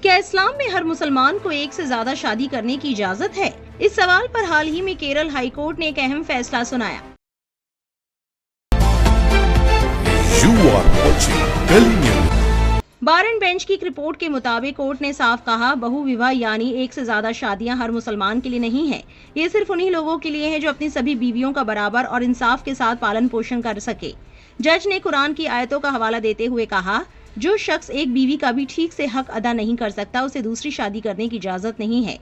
क्या इस्लाम में हर मुसलमान को एक से ज्यादा शादी करने की इजाजत है? इस सवाल पर हाल ही में केरल हाई कोर्ट ने एक अहम फैसला सुनाया। बार एंड बेंच की एक रिपोर्ट के मुताबिक कोर्ट ने साफ कहा, बहुविवाह यानी एक से ज्यादा शादियां हर मुसलमान के लिए नहीं है। ये सिर्फ उन्हीं लोगों के लिए है जो अपनी सभी बीवियों का बराबर और इंसाफ के साथ पालन पोषण कर सके। जज ने कुरान की आयतों का हवाला देते हुए कहा, जो शख्स एक बीवी का भी ठीक से हक अदा नहीं कर सकता, उसे दूसरी शादी करने की इजाजत नहीं है।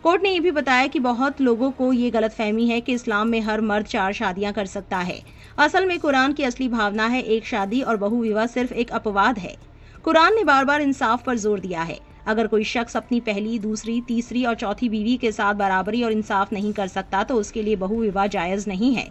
कोर्ट ने यह भी बताया कि बहुत लोगों को ये गलतफहमी है कि इस्लाम में हर मर्द 4 शादियां कर सकता है। असल में कुरान की असली भावना है एक शादी, और बहुविवाह सिर्फ एक अपवाद है। कुरान ने बार बार इंसाफ पर जोर दिया है। अगर कोई शख्स अपनी पहली, दूसरी, तीसरी और चौथी बीवी के साथ बराबरी और इंसाफ नहीं कर सकता तो उसके लिए बहुविवाह जायज नहीं है।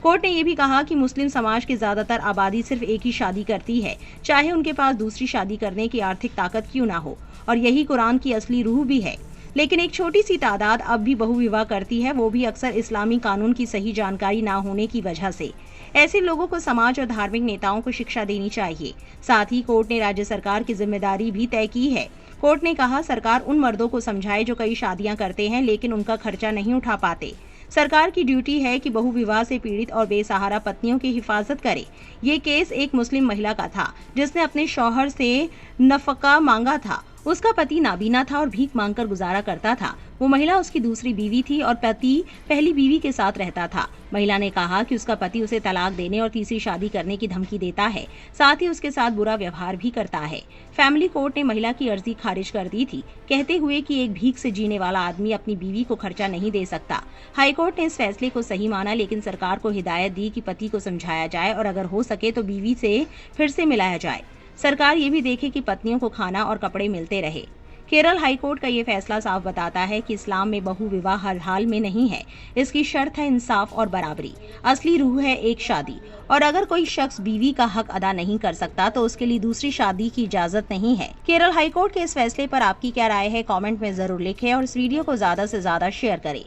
कोर्ट ने यह भी कहा कि मुस्लिम समाज की ज्यादातर आबादी सिर्फ एक ही शादी करती है, चाहे उनके पास दूसरी शादी करने की आर्थिक ताकत क्यों ना हो, और यही कुरान की असली रूह भी है। लेकिन एक छोटी सी तादाद अब भी बहुविवाह करती है, वो भी अक्सर इस्लामी कानून की सही जानकारी ना होने की वजह से। ऐसे लोगों को समाज और धार्मिक नेताओं को शिक्षा देनी चाहिए। साथ ही कोर्ट ने राज्य सरकार की जिम्मेदारी भी तय की है। कोर्ट ने कहा, सरकार उन मर्दों को समझाए जो कई शादियां करते हैं लेकिन उनका खर्चा नहीं उठा पाते। सरकार की ड्यूटी है कि बहुविवाह से पीड़ित और बेसहारा पत्नियों की हिफाजत करे। ये केस एक मुस्लिम महिला का था जिसने अपने शौहर से नफका मांगा था। उसका पति नाबीना था और भीख मांगकर गुजारा करता था। वो महिला उसकी दूसरी बीवी थी और पति पहली बीवी के साथ रहता था। महिला ने कहा कि उसका पति उसे तलाक देने और तीसरी शादी करने की धमकी देता है, साथ ही उसके साथ बुरा व्यवहार भी करता है। फैमिली कोर्ट ने महिला की अर्जी खारिज कर दी थी, कहते हुए कि एक भीख से जीने वाला आदमी अपनी बीवी को खर्चा नहीं दे सकता। हाईकोर्ट ने इस फैसले को सही माना, लेकिन सरकार को हिदायत दी कि पति को समझाया जाए और अगर हो सके तो बीवी से फिर से मिलाया जाए। सरकार ये भी देखे कि पत्नियों को खाना और कपड़े मिलते रहे। केरल हाईकोर्ट का ये फैसला साफ बताता है कि इस्लाम में बहुविवाह हर हाल में नहीं है। इसकी शर्त है इंसाफ और बराबरी। असली रूह है एक शादी, और अगर कोई शख्स बीवी का हक अदा नहीं कर सकता तो उसके लिए दूसरी शादी की इजाजत नहीं है। केरल हाईकोर्ट के इस फैसले पर आपकी क्या राय है, कमेंट में जरूर लिखें और इस वीडियो को ज्यादा से ज्यादा शेयर करें।